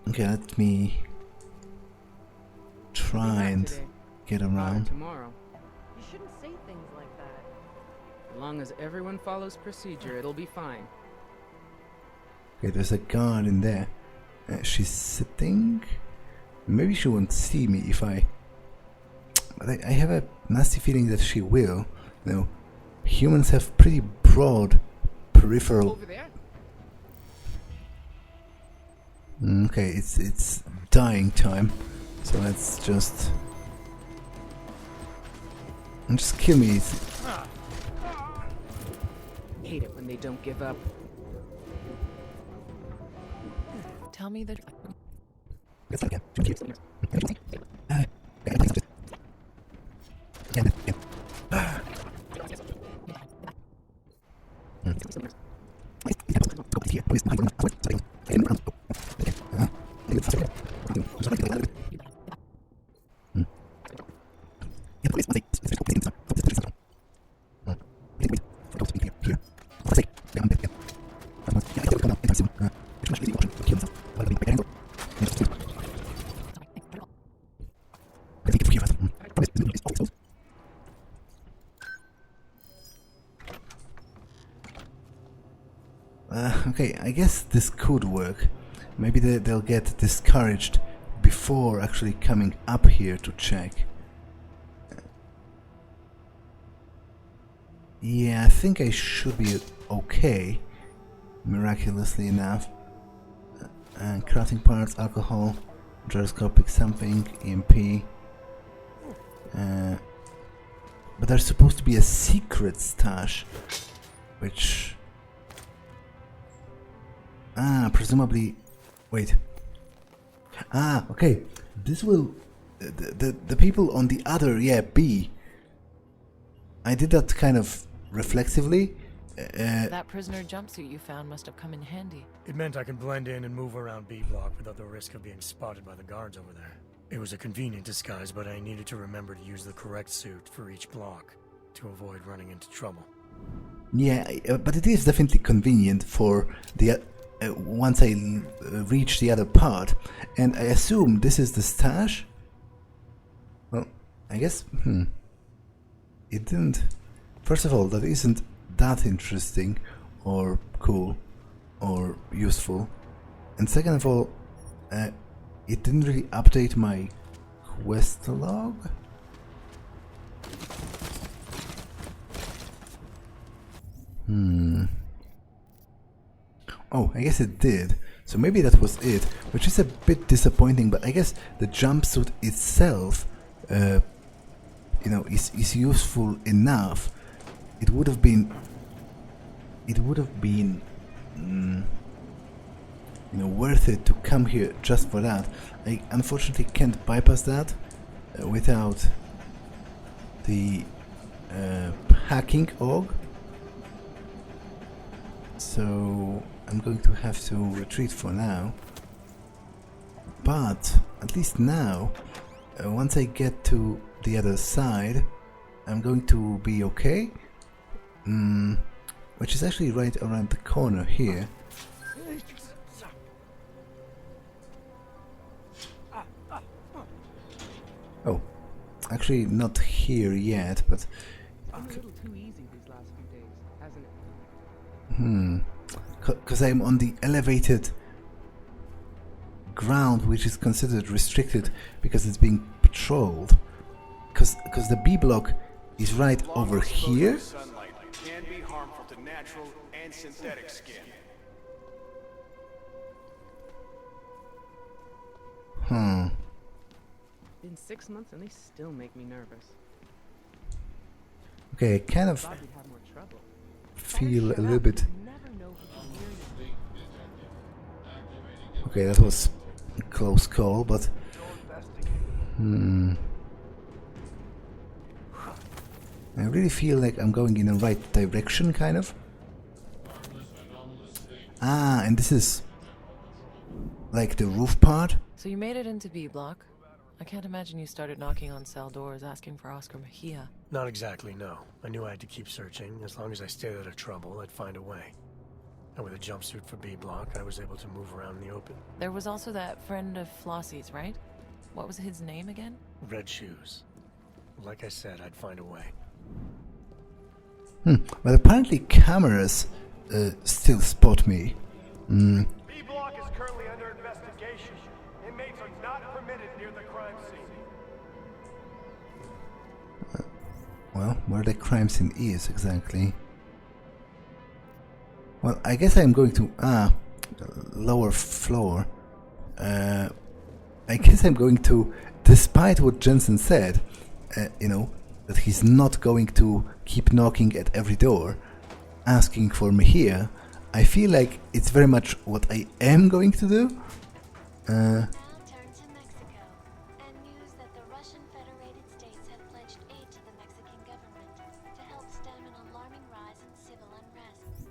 A: Okay, let me try and get around.
I: Tomorrow.
J: You shouldn't say things like that.
I: As long as everyone follows procedure, it'll be fine.
A: Okay, there's a guard in there. She's sitting. Maybe she won't see me if I... But I have a nasty feeling that she will. You know, humans have pretty broad peripheral...
I: Over there?
A: Okay, it's dying time. So let's just... And just kill me.
I: Hate it when they don't give up.
E: Tell me that. Okay, I guess this could work. Maybe they'll get discouraged before actually coming up here to check. Yeah, I think I should be okay, miraculously enough. Crafting parts, alcohol, gyroscopic something, EMP. But there's supposed to be a secret stash, which... presumably... Wait. Okay. This will... The people on the other, yeah, B. I did that kind of reflexively. That prisoner jumpsuit you found must have come in handy.
F: It meant I could blend in and move around B block without the risk of being spotted by the guards over there. It was a convenient disguise, but I needed to remember to use the correct suit for each block to avoid running into trouble.
A: Yeah, but it is definitely convenient for the... once I reach the other part, and I assume this is the stash? Well, I guess, it didn't... First of all, that isn't that interesting, or cool, or useful. And second of all, it didn't really update my quest log? Oh, I guess it did. So maybe that was it, which is a bit disappointing, but I guess the jumpsuit itself, you know, is useful enough. It would have been, you know, worth it to come here just for that. I unfortunately can't bypass that without the hacking org. So I'm going to have to retreat for now. But at least now, once I get to the other side, I'm going to be okay. Which is actually right around the corner here. Oh, actually not here yet, but...
I: A little too easy these last few days, hasn't it?
A: Because I'm on the elevated ground, which is considered restricted because it's being patrolled. Because the B block is right over here.
D: Sunlight can be harmful to natural and synthetic skin.
I: Been 6 months and they still make me nervous.
A: Okay, I kind of
I: Thought we'd have more trouble.
A: feel a little bit...
I: Never know who's near you.
A: Okay, that was a close call, but... I really feel like I'm going in the right direction, kind of. Ah, and this is like the roof part.
E: So you made it into B block. I can't imagine you started knocking on cell doors asking for Oscar Mejia.
F: Not exactly, no. I knew I had to keep searching. As long as I stayed out of trouble, I'd find a way. And with a jumpsuit for B block, I was able to move around in the open.
E: There was also that friend of Flossy's, right? What was his name again?
F: Red Shoes. Like I said, I'd find a way.
A: But apparently cameras still spot me.
D: B block is currently under investigation. Inmates are not permitted near the crime scene.
A: Well, where the crime scene is exactly. Well, I guess I'm going to lower floor. I guess I'm going to, despite what Jensen said, you know, that he's not going to keep knocking at every door, asking for Mejia. I feel like it's very much what I am going to do.
M: Now turn to Mexico, and news that the Russian Federated States have pledged aid to the Mexican government to help stem an alarming rise in civil unrest.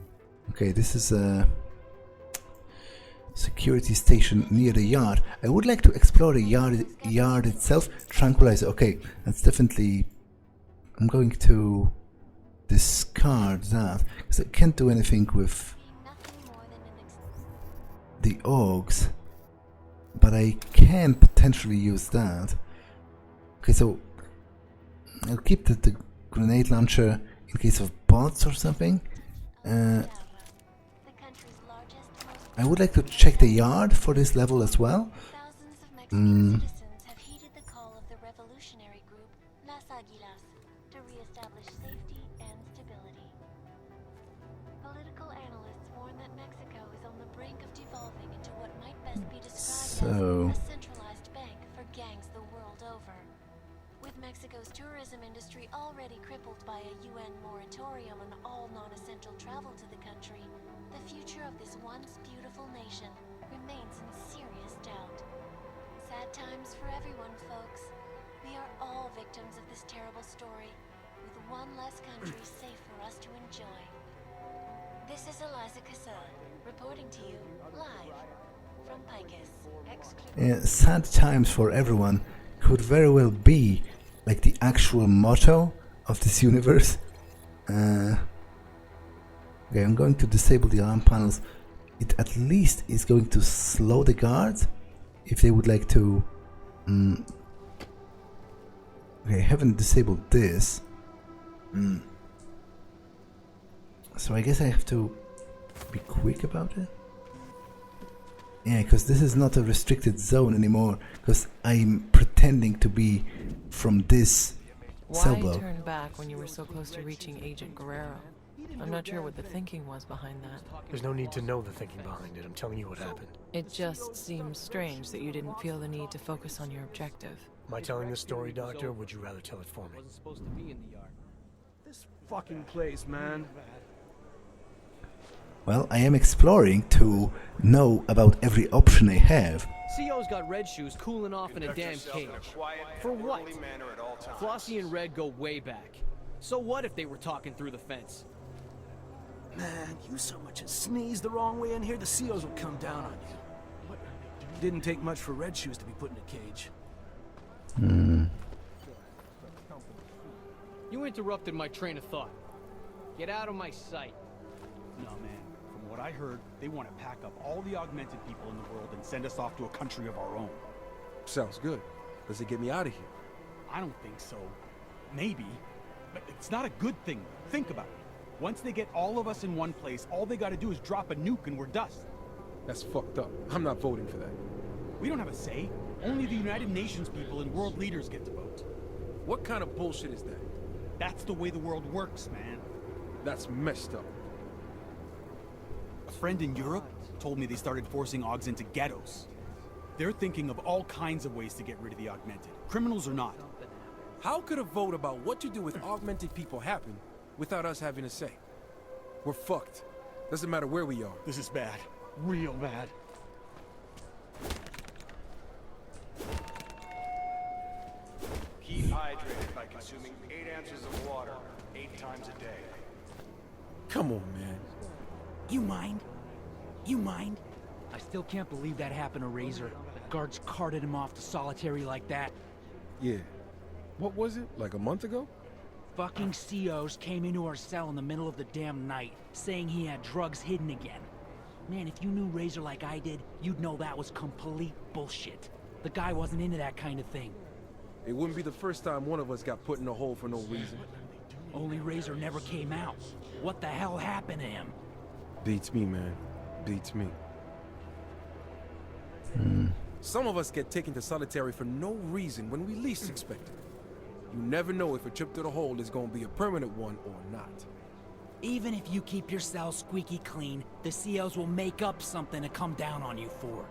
A: Okay, this is a security station near the yard. I would like to explore the yard itself. Tranquilizer. Okay, that's definitely. I'm going to discard that because I can't do anything with the Augs, but I can potentially use that. Okay, so I'll keep the grenade launcher in case of bots or something. I would like to check the yard for this level as well.
M: To re-establish safety and stability. Political analysts warn that Mexico is on the brink of devolving into what might best be described as a centralized bank for gangs the world over. With Mexico's tourism industry already crippled by a UN moratorium on all non-essential travel to the country, the future of this once beautiful nation remains in serious doubt. Sad times for everyone, folks. We are all victims of this terrible story, with one less country safe for us to enjoy. This is Eliza Casal, reporting to you live from Picus.
A: Sad times for everyone could very well be like the actual motto of this universe. Okay, I'm going to disable the alarm panels. It at least is going to slow the guards if they would like to. Okay, I haven't disabled this. So I guess I have to be quick about it. Yeah, because this is not a restricted zone anymore, because I'm pretending to be from this cell block.
E: Why turn back when you were so close to reaching Agent Guerrero? I'm not sure what the thinking was behind that.
F: There's no need to know the thinking behind it. I'm telling you what happened.
E: It just seems strange that you didn't feel the need to focus on your objective.
F: Am I telling this story, Doctor, or would you rather tell it for me?
H: This fucking place, man.
A: Well, I am exploring to know about every option I have.
K: CO's got Red Shoes cooling off in a damn cage. For what? Flossy and Red go way back. So what if they were talking through the fence?
H: Man, you so much as sneeze the wrong way in here, the COs will come down on you. Didn't take much for Red Shoes to be put in a cage.
K: You interrupted my train of thought. Get out of my sight.
L: No, man. From what I heard, they want to pack up all the augmented people in the world and send us off to a country of our own.
N: Sounds good. Does it get me out of here?
L: I don't think so. Maybe. But it's not a good thing. Think about it. Once they get all of us in one place, all they gotta do is drop a nuke and we're dust.
N: That's fucked up. I'm not voting for that.
L: We don't have a say. Only the United Nations people and world leaders get to vote.
N: What kind of bullshit is that?
L: That's the way the world works, man.
N: That's messed up.
L: A friend in Europe told me they started forcing Augs into ghettos. They're thinking of all kinds of ways to get rid of the augmented, criminals or not.
N: How could a vote about what to do with augmented people happen without us having a say? We're fucked. Doesn't matter where we are.
L: This is bad. Real bad.
D: a day.
N: Come on, man.
H: You mind? You mind? I still can't believe that happened to Razor. The guards carted him off to solitary like that.
N: Yeah. What was it? Like a month ago?
H: Fucking COs came into our cell in the middle of the damn night, saying he had drugs hidden again. Man, if you knew Razor like I did, you'd know that was complete bullshit. The guy wasn't into that kind of thing.
N: It wouldn't be the first time one of us got put in a hole for no reason.
H: Only Razor never came out. What the hell happened to him?
N: Beats me, man. Beats me. Some of us get taken to solitary for no reason when we least expect it. You never know if a trip to the hole is going to be a permanent one or not.
H: Even if you keep your cell squeaky clean, the COs will make up something to come down on you for.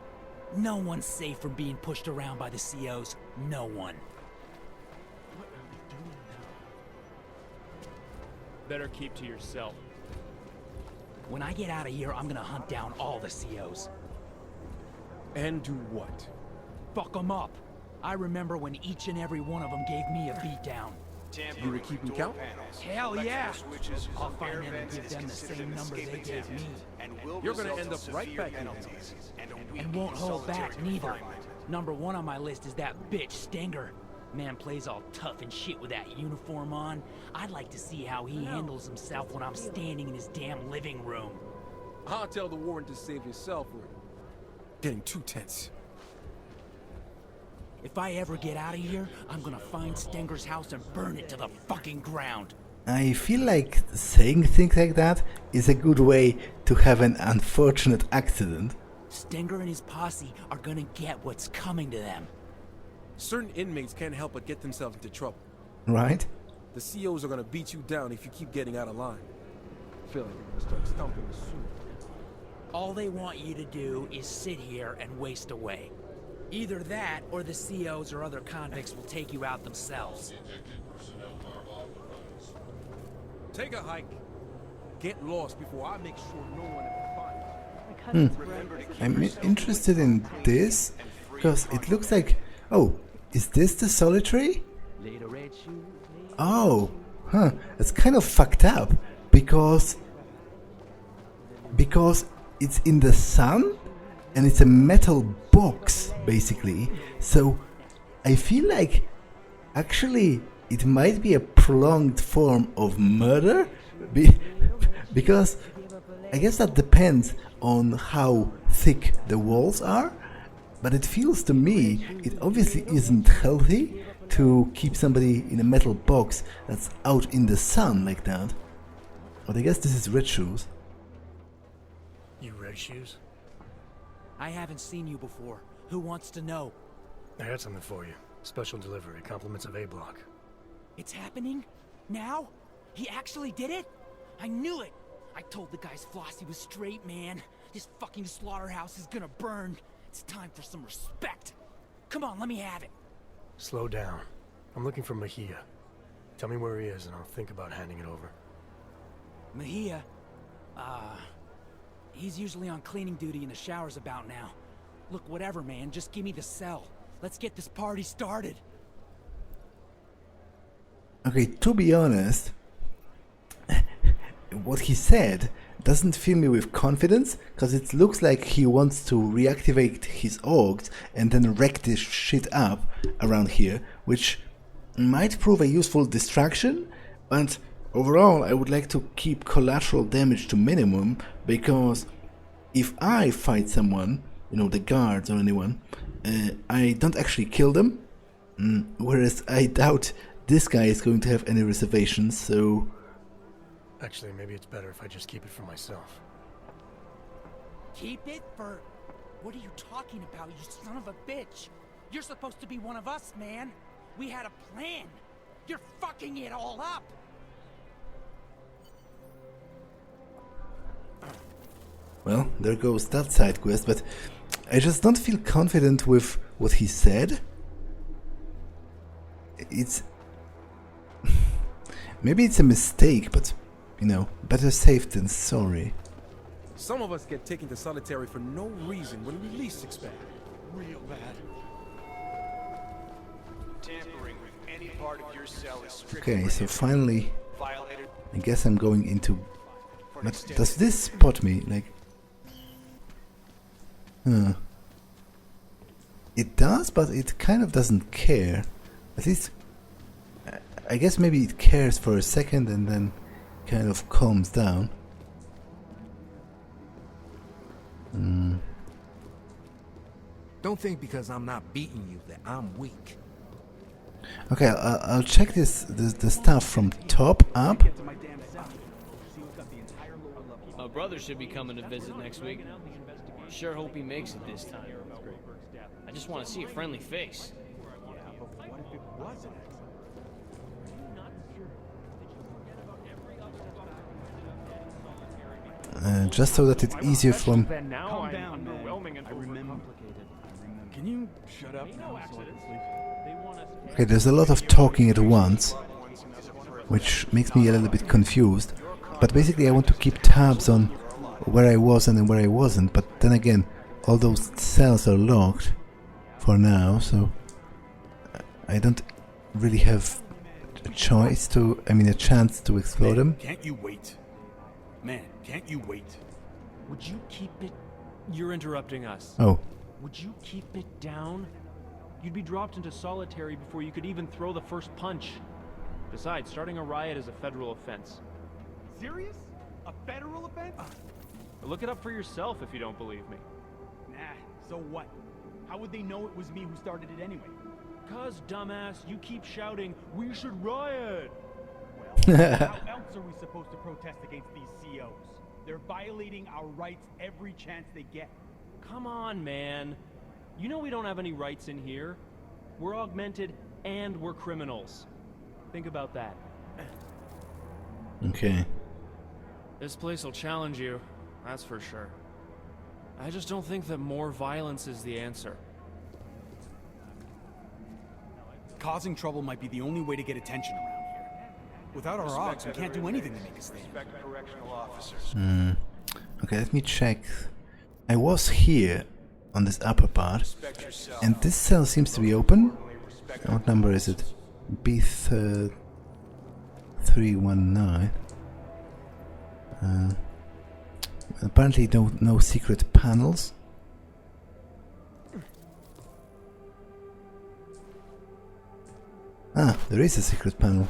H: No one's safe from being pushed around by the COs. No one.
B: Better keep to yourself.
H: When I get out of here, I'm gonna hunt down all the COs.
N: And do what?
H: Fuck them up. I remember when each and every one of them gave me a beatdown.
N: You were keeping count?
H: Hell yeah! I'll find them and give them the same number they gave me.
N: You're gonna end up right back in.
H: And won't hold back, neither. Number one on my list is that bitch Stinger. Man plays all tough and shit with that uniform on. I'd like to see how he handles himself when I'm standing in his damn living room.
N: I'll tell the warden to save yourself, or getting too tense.
H: If I ever get out of here, I'm gonna find Stenger's house and burn it to the fucking ground.
A: I feel like saying things like that is a good way to have an unfortunate accident.
H: Stenger and his posse are gonna get what's coming to them.
N: Certain inmates can't help but get themselves into trouble.
A: Right?
N: The COs are gonna beat you down if you keep getting out of line. I feel like they're gonna start stumping you soon.
H: All they want you to do is sit here and waste away. Either that, or the COs or other convicts will take you out themselves.
N: Take a hike. Get lost before I make sure no one ever finds you.
A: I'm interested in this because it looks like... Oh, is this the solitary? Oh, huh. It's kind of fucked up because it's in the sun and it's a metal box basically. So I feel like actually it might be a prolonged form of murder because I guess that depends on how thick the walls are. But it feels to me, it obviously isn't healthy to keep somebody in a metal box that's out in the sun like that. But I guess this is Red Shoes.
F: You Red Shoes?
H: I haven't seen you before. Who wants to know?
F: I had something for you. Special delivery, compliments of A Block.
H: It's happening? Now? He actually did it? I knew it! I told the guys Flossy was straight, man. This fucking slaughterhouse is gonna burn. It's time for some respect. Come on, let me have it.
F: Slow down. I'm looking for Mejia. Tell me where he is and I'll think about handing it over.
H: Mejia? He's usually on cleaning duty in the showers about now. Look, whatever, man, just give me the cell. Let's get this party started.
A: Okay, to be honest, what he said doesn't fill me with confidence, because it looks like he wants to reactivate his orgs and then wreck this shit up around here, which might prove a useful distraction, but overall I would like to keep collateral damage to minimum, because if I fight someone, you know, the guards or anyone, I don't actually kill them, whereas I doubt this guy is going to have any reservations, so...
F: Actually, maybe it's better if I just keep it for myself.
H: Keep it for... What are you talking about, you son of a bitch? You're supposed to be one of us, man. We had a plan. You're fucking it all up.
A: Well, there goes that side quest, but I just don't feel confident with what he said. It's... Maybe it's a mistake, but... You know, better safe than sorry.
N: Some of us get taken to solitary for no reason when we least expect it. Real bad.
D: Tampering with any part of your cell is strictly
A: Okay, so finally
D: Violated.
A: I guess I'm going into... But does this spot me? Like... It does, but it kind of doesn't care. At least... I guess maybe it cares for a second and then kind of calms down.
N: Don't think because I'm not beating you that I'm weak.
A: Okay, I'll check the stuff from top up.
K: My brother should be coming to visit next week. Sure hope he makes it this time. I just want to see a friendly face.
A: Just so that it's easier from...
D: Calm down, man. I remember. Can you shut up now so I can sleep?
A: Okay, there's a lot of talking at once, which makes me a little bit confused. But basically I want to keep tabs on where I was and where I wasn't. But then again, all those cells are locked for now, so I don't really have a choice to... I mean, a chance to explore them.
L: Can't you wait? Man, can't you wait?
B: Would you keep it... You're interrupting us.
A: Oh.
B: Would you keep it down? You'd be dropped into solitary before you could even throw the first punch. Besides, starting a riot is a federal offense.
L: Serious? A federal offense?
B: Look it up for yourself if you don't believe me.
L: Nah, so what? How would they know it was me who started it anyway?
B: 'Cause, dumbass, you keep shouting, "We should riot!"
L: Well, how else are we supposed to protest against these COs? They're violating our rights every chance they get.
B: Come on, man. You know we don't have any rights in here. We're augmented and we're criminals. Think about that.
A: Okay.
B: This place will challenge you, that's for sure. I just don't think that more violence is the answer.
L: Causing trouble might be the only way to get attention around here. Without our odds, we can't do anything to make a stand.
D: Correctional officers.
A: Okay, let me check. I was here on this upper part, and this cell seems to be open. What number is it? B319. Apparently no secret panels. Ah, there is a secret panel.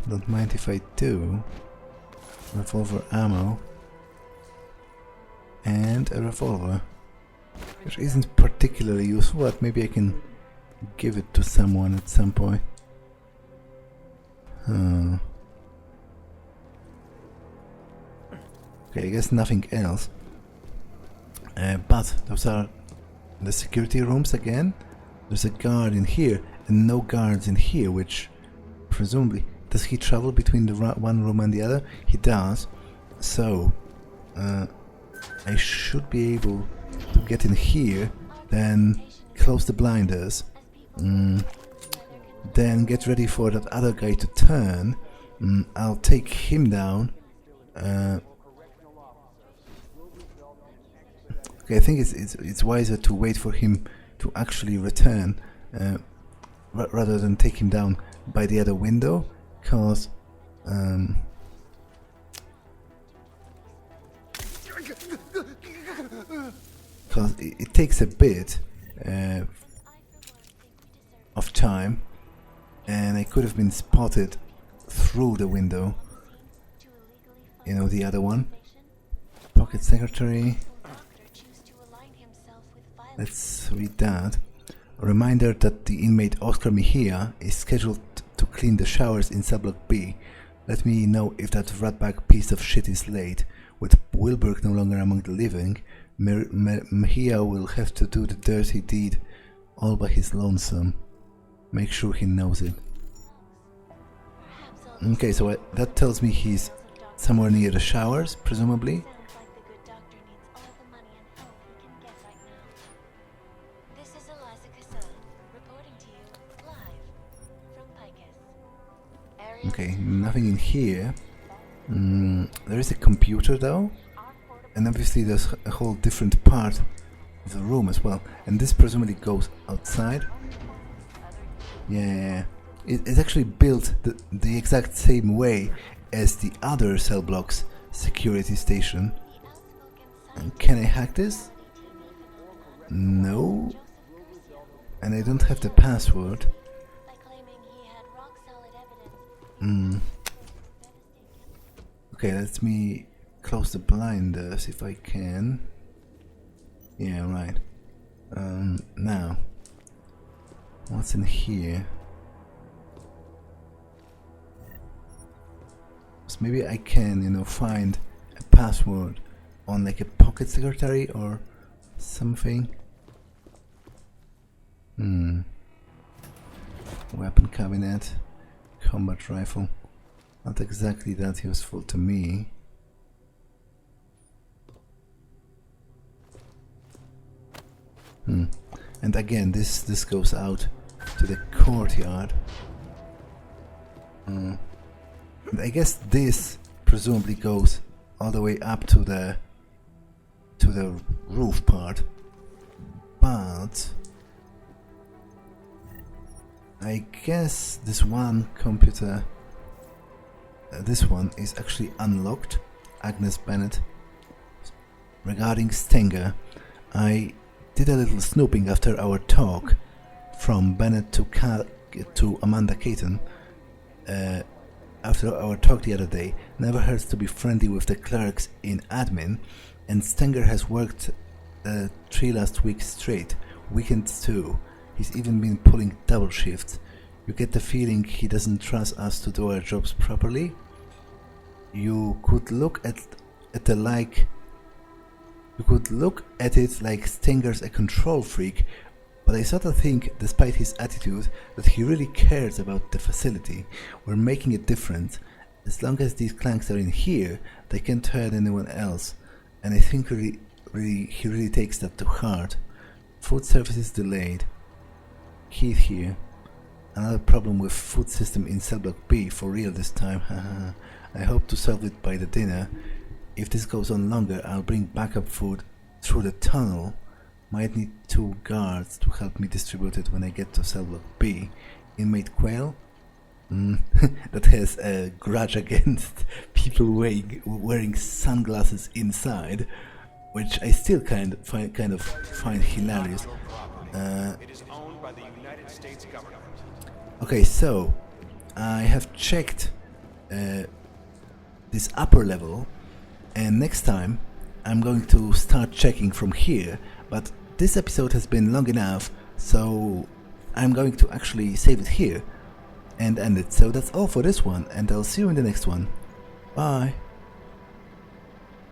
A: Don't mind if I do. Revolver ammo. And a revolver. Which isn't particularly useful, but maybe I can give it to someone at some point. Okay, I guess nothing else. But those are the security rooms again. There's a guard in here and no guards in here, which presumably... Does he travel between the one room and the other? He does. So, I should be able to get in here, then close the blinders, then get ready for that other guy to turn. I'll take him down. Okay, I think it's wiser to wait for him to actually return rather than take him down by the other window, because it takes a bit of time, and I could have been spotted through the window. You know, the other one. Pocket secretary. Let's read that. A reminder that the inmate Oscar Mejia is scheduled to clean the showers in subblock B. Let me know if that ratbag piece of shit is late. With Wilberg no longer among the living, Mejia will have to do the dirty deed all by his lonesome. Make sure he knows it. Okay, so that tells me he's somewhere near the showers, presumably. Okay, nothing in here. There is a computer though, and obviously there's a whole different part of the room as well, and this presumably goes outside. Yeah, It's actually built the exact same way as the other cell block's security station. And can I hack this? No. And I don't have the password. Okay, let me close the blinders if I can. Yeah, right. Now, what's in here? So maybe I can, you know, find a password on like a pocket secretary or something. Weapon cabinet, combat rifle. Not exactly that useful to me. And again, this goes out to the courtyard. And I guess this presumably goes all the way up to the roof part. But I guess this one computer, this one is actually unlocked. Agnes Bennett. Regarding Stenger, I did a little snooping after our talk from Bennett to Amanda Caton. After our talk the other day, never hurts to be friendly with the clerks in admin, and Stenger has worked 3 last weeks straight, weekends too. He's even been pulling double shifts. You get the feeling he doesn't trust us to do our jobs properly. You could look at it like Stinger's a control freak, but I sort of think, despite his attitude, that he really cares about the facility. We're making it different. As long as these clanks are in here, they can't hurt anyone else, and I think he really takes that to heart. Food services delayed. Keith here. Another problem with food system in cell block B, for real this time. I hope to solve it by the dinner. If this goes on longer, I'll bring backup food through the tunnel. Might need 2 guards to help me distribute it when I get to cell block B. Inmate Quail? That has a grudge against people wearing sunglasses inside, which I still kind of find hilarious.
D: It is owned by the United States government.
A: Okay, so I have checked this upper level, and next time I'm going to start checking from here, but this episode has been long enough, so I'm going to actually save it here and end it. So that's all for this one, and I'll see you in the next one. Bye!